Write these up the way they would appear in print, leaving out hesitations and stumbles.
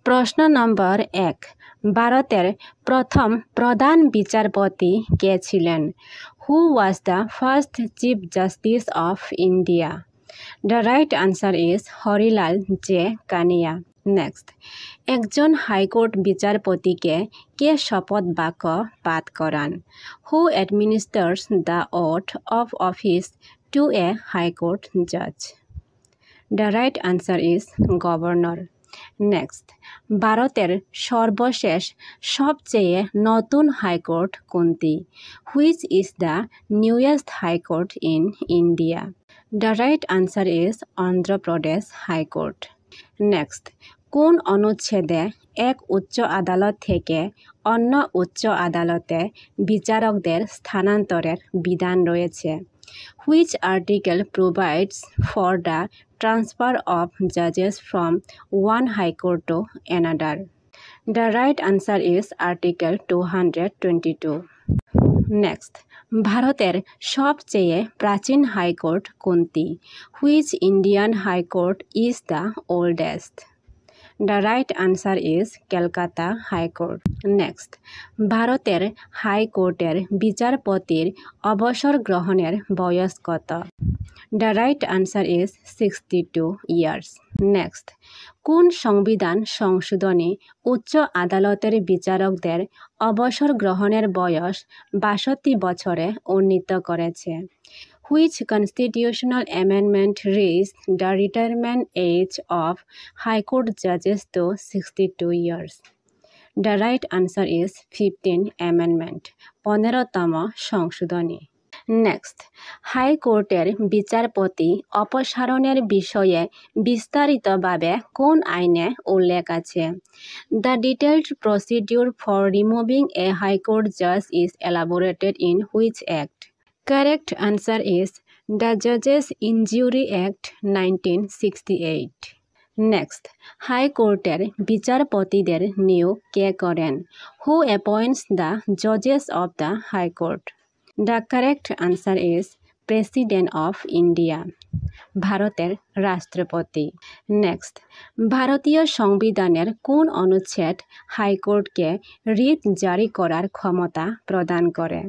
প্রশ্ন নম্বর 1 ভারতের প্রথম প্রধান বিচারপতি কে ছিলেন? Who was the first chief justice of India? The right answer is Harilal J Kania. Next, একজন হাইকোর্ট বিচারপতিকে কে শপথ বাক্য পাঠ করান? Who administers the oath of office to a high court জাজ? The right answer is governor. Next, ভারতের সর্বশেষ সবচেয়ে নতুন হাইকোর্ট কোনটি? Which is the newest high court in India? The right answer is Andhra Pradesh high court. Next, কোন অনুচ্ছেদে এক উচ্চ আদালত থেকে অন্য উচ্চ আদালতে বিচারকদের স্থানান্তরের বিধান রয়েছে? Which article provides for the transfer of জাজেস from one high court to another? The right answer is article 222। Next, ভারতের সবচেয়ে প্রাচীন হাইকোর্ট কোনটি? Which Indian high court is the oldest? The right answer is Calcutta high court. Next, ভারতের হাইকোর্টের বিচারপতির অবসর গ্রহণের বয়স কত? The right answer is 62 years. Next, কোন সংবিধান সংশোধনী উচ্চ আদালতের বিচারকদের অবসর গ্রহণের বয়স 62 বছরে উন্নীত করেছে? Which constitutional amendment raised the retirement age of High Court judges to 62 years? The right answer is 15th Amendment, 15তম সংশোধনী। নেক্সট, হাইকোর্টের বিচারপতি অপসারণের বিষয়ে বিস্তারিতভাবে কোন আইনে উল্লেখ আছে? The detailed procedure for removing a high court জাজ is elaborated in which act? Correct answer is the Judges Injury Act 1968. Next, High Courter বিচারপতিদের নিয়োগ কে করেন? Who appoints the judges of the High Court? The correct answer is President of India, ভারতের রাষ্ট্রপতি। Next, ভারতীয় সংবিধানের কোন অনুচ্ছেদ হাইকোর্টকে writ জারি করার ক্ষমতা প্রদান করে?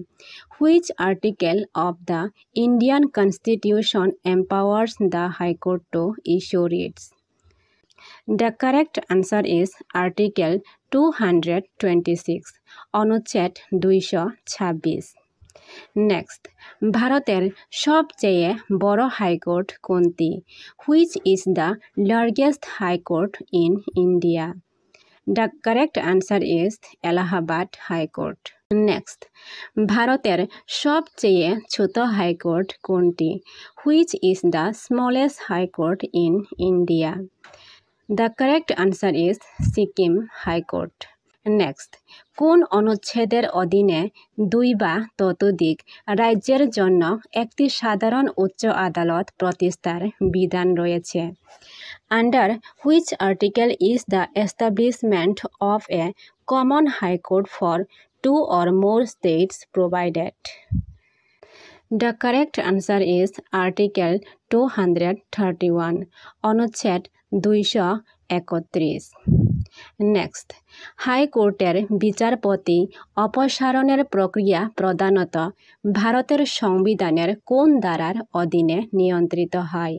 Which article of the Indian constitution empowers the high court to issue writs? The correct answer is article 226, অনুচ্ছেদ 226। নেক্সট, ভারতের সবচেয়ে বড় হাইকোর্ট কোনটি? Which is the largest high court in India? The correct answer is Allahabad high court. Next, ভারতের সবচেয়ে ছোট high court কোনটি? Which is the smallest high court in India? The correct answer is Sikkim high court. Next, কোন অনুচ্ছেদের অধীনে 2 বা ততোধিক রাজ্যের জন্য একটি সাধারণ উচ্চ আদালত প্রতিষ্ঠার বিধান রয়েছে? Under which article is the establishment of a common high court for 2 or more states provided? The correct answer is Article 231, অনুচ্ছেদ 231। নেক্সট, হাইকোর্টের বিচারপতি অপসারণের প্রক্রিয়া প্রধানত ভারতের সংবিধানের কোন ধারার অধীনে নিয়ন্ত্রিত হয়?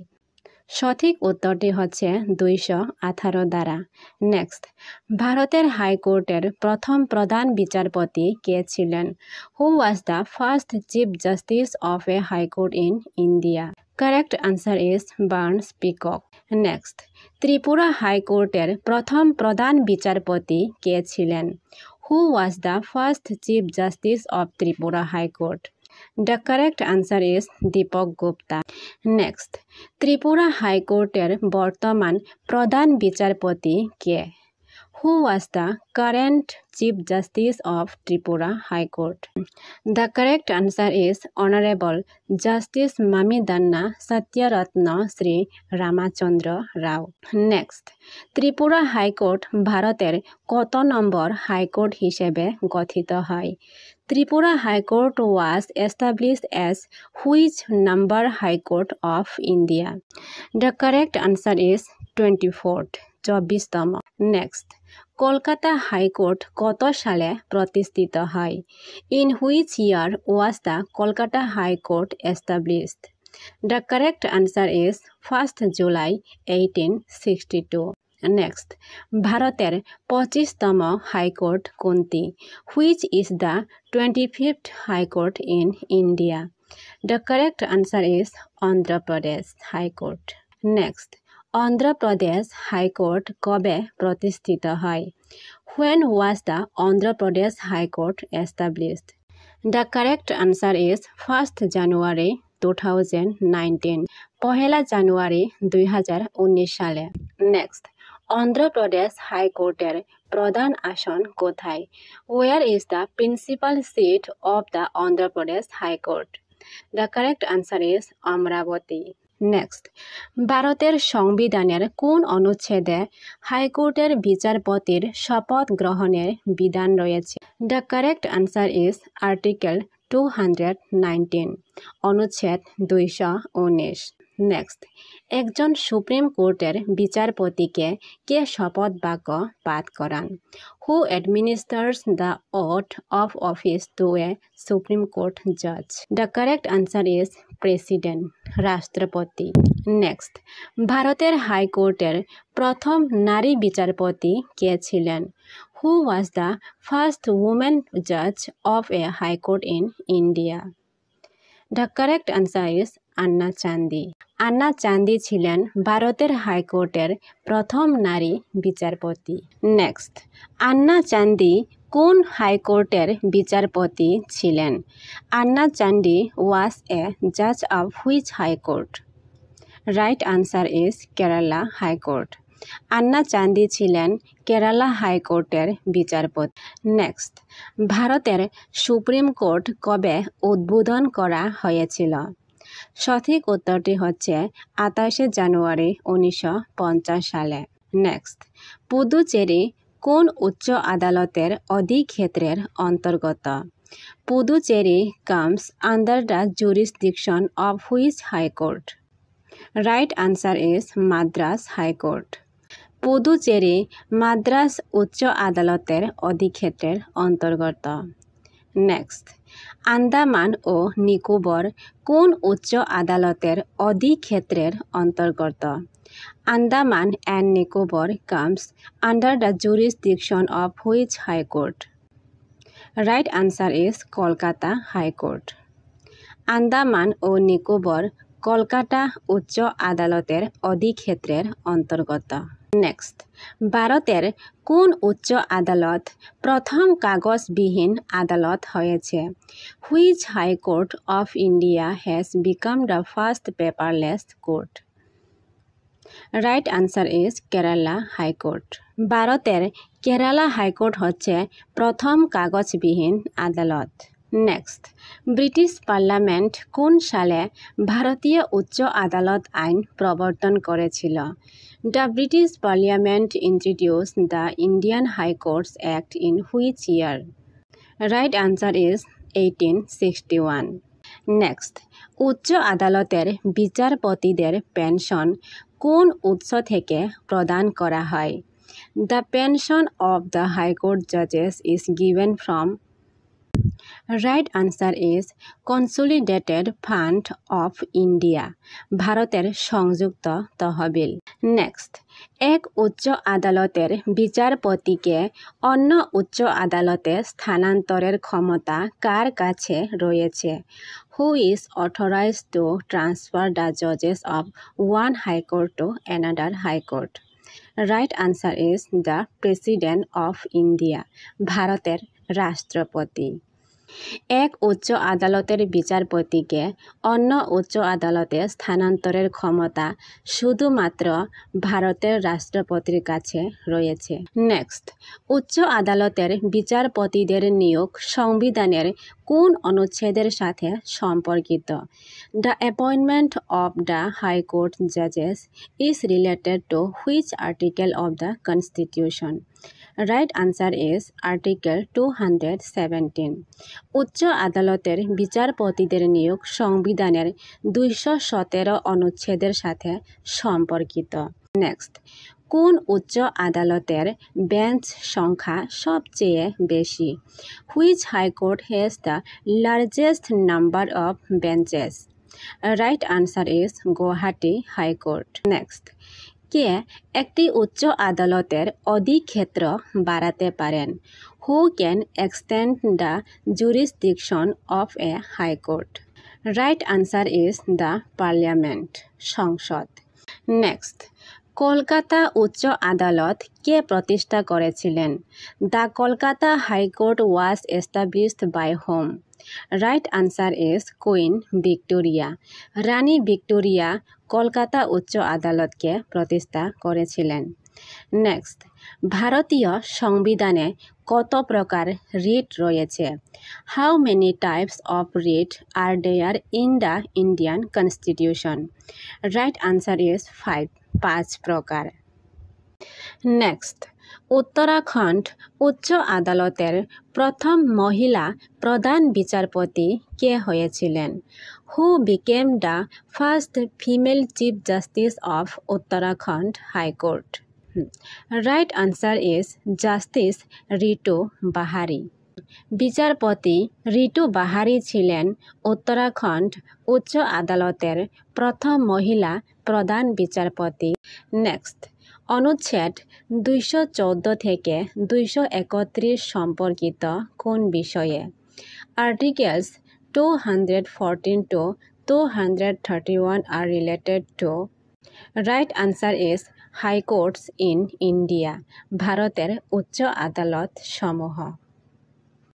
সঠিক উত্তরটি হচ্ছে 218 ধারা। নেক্সট, ভারতের হাইকোর্টের প্রথম প্রধান বিচারপতি কে ছিলেন? Who was the first chief justice of a high court in India? Correct answer is Barnes Peacock. Next, Tripura হাইকোর্টের প্রথম প্রধান বিচারপতি কে ছিলেন? Who was the first chief justice of Tripura high court? The correct answer is Deepak Gupta. Next, Tripura হাইকোর্টের বর্তমান প্রধান বিচারপতি কে? Who was the current chief justice of Tripura high court? The correct answer is honourable justice Mamidanna Satyaratna Shri Ramachandra Rao. Next, Tripura high court ভারতের কত নম্বর হাইকোর্ট হিসেবে গঠিত হয়? Tripura high court was established as which number High Court of India? The correct answer is 24th. 24তম। Next, Kolkata high court কত সালে প্রতিষ্ঠিত হয়? In which year was the Kolkata high court established? The correct answer is 1 July 1862। Next, ভারতের 25তম হাইকোর্ট কোনটি? Which is the 25th high court in India? The correct answer is Andhra Pradesh high court. Next, Andhra Pradesh high court কবে প্রতিষ্ঠিত হয়? When was the Andhra Pradesh High Court established? The correct answer is 1 January 2019, পহেলা জানুয়ারি 2019 সালে। Next, Andhra Pradesh হাইকোর্টের প্রধান আসন কোথায়? Where is the principal seat of the Andhra Pradesh High Court? The correct answer is Amaravati. Next, ভারতের সংবিধানের কোন অনুচ্ছেদে হাইকোর্টের বিচারপতির শপথ গ্রহণের বিধান রয়েছে? The correct answer is article 219, অনুচ্ছেদ 219। নেক্সট, একজন সুপ্রিম কোর্টের বিচারপতিকে কে শপথ বাক্য পাঠ করান? Who administers the oath of office to a supreme court জাজ? The correct answer is president, রাষ্ট্রপতি। নেক্সট, ভারতের হাইকোর্টের প্রথম নারী বিচারপতি কে ছিলেন? Who was the first women জাজ of a high court in India? The correct answer is Anna Chandy. আন্না চান্দি ছিলেন ভারতের হাইকোর্টের প্রথম নারী বিচারপতি। নেক্সট, আন্না চান্দি কোন হাইকোর্টের বিচারপতি ছিলেন? আন্না চান্দি ওয়াজ এ জাজ of which high court? Right answer is Kerala high court. আন্না চান্দি ছিলেন কেরালা হাইকোর্টের বিচারপতি। নেক্সট, ভারতের সুপ্রিম কোর্ট কবে উদ্বোধন করা হয়েছিল? সঠিক উত্তরটি হচ্ছে 28 জানুয়ারি 1950 সালে। নেক্সট, পুদুচেরি কোন উচ্চ আদালতের অধিক্ষেত্রের অন্তর্গত? Puducherry comes under the jurisdiction of which high court? Right answer is Madras high court. Puducherry Madras উচ্চ আদালতের অধিক্ষেত্রের অন্তর্গত। নেক্সট, আন্দামান ও নিকোবর কোন উচ্চ আদালতের অধিক্ষেত্রের অন্তর্গত? Andaman and Nicobar comes under the jurisdiction of which high court? Right answer is Kolkata high court. Andaman ও নিকোবর কলকাতা উচ্চ আদালতের অধিক্ষেত্রের অন্তর্গত। নেক্সট, ভারতের কোন উচ্চ আদালত প্রথম কাগজবিহীন আদালত হয়েছে? Which high court of India has become the first paperless court? Right answer is Kerala high court. ভারতের কেরালা হাইকোর্ট হচ্ছে প্রথম কাগজবিহীন আদালত। নেক্সট, ব্রিটিশ পার্লামেন্ট কোন সালে ভারতীয় উচ্চ আদালত আইন প্রবর্তন করেছিল? The British parliament introduce the Indian high courts act in which year? Right answer is 1861। Next, উচ্চ আদালতের বিচারপতিদের পেনশন কোন উৎস থেকে প্রদান করা হয়? The pension of the high court জাজেস is given from? Right answer is consolidated fund of India, ভারতের সংযুক্ত তহবিল। নেক্সট, এক উচ্চ আদালতের বিচারপতিকে অন্য উচ্চ আদালতে স্থানান্তরের ক্ষমতা কার কাছে রয়েছে? Who is authorised to transfer the জজেস of one high court to another high court? Right answer is the president of India, ভারতের রাষ্ট্রপতি। এক উচ্চ আদালতের বিচারপতিকে অন্য উচ্চ আদালতে স্থানান্তরের ক্ষমতা শুধুমাত্র ভারতের রাষ্ট্রপতির কাছে রয়েছে। নেক্সট, উচ্চ আদালতের বিচারপতিদের নিয়োগ সংবিধানের কোন অনুচ্ছেদের সাথে সম্পর্কিত? The appointment of the high court জাজেস is related to which article of the constitution? Right answer is article 217। উচ্চ আদালতের বিচারপতিদের নিয়োগ সংবিধানের 217 অনুচ্ছেদের সাথে সম্পর্কিত। নেক্সট, কোন উচ্চ আদালতের বেঞ্চ সংখ্যা সবচেয়ে বেশি? Which high court has the largest number of benches? Right answer is Guwahati high court. Next, কে একটি উচ্চ আদালতের অধিক্ষেত্র বাড়াতে পারেন? Who can extend the jurisdiction of a high court? Right answer is the parliament, সংসদ। নেক্সট, কলকাতা উচ্চ আদালত কে প্রতিষ্ঠা করেছিলেন? The Kolkata high court was established by whom? Right answer is queen Victoria. রানী ভিক্টোরিয়া কলকাতা উচ্চ আদালতকে প্রতিষ্ঠা করেছিলেন। নেক্সট, ভারতীয় সংবিধানে কত প্রকার রিট রয়েছে? How many types of writ are there in the Indian constitution? Right answer is 5 প্রকার। নেক্সট, উত্তরাখণ্ড উচ্চ আদালতের প্রথম মহিলা প্রধান বিচারপতি কে হয়েছিলেন? Who became the first female chief justice of Uttarakhand high court? Right answer is justice Ritu Bahri. বিচারপতি রিটু বাহারি ছিলেন উত্তরাখণ্ড উচ্চ আদালতের প্রথম মহিলা প্রধান বিচারপতি। নেক্সট, অনুচ্ছেদ 214 থেকে 231 সম্পর্কিত কোন বিষয়ে? Articles 214 to 231 are related to? Right answer is high courts in India, ভারতের উচ্চ আদালত সমূহ।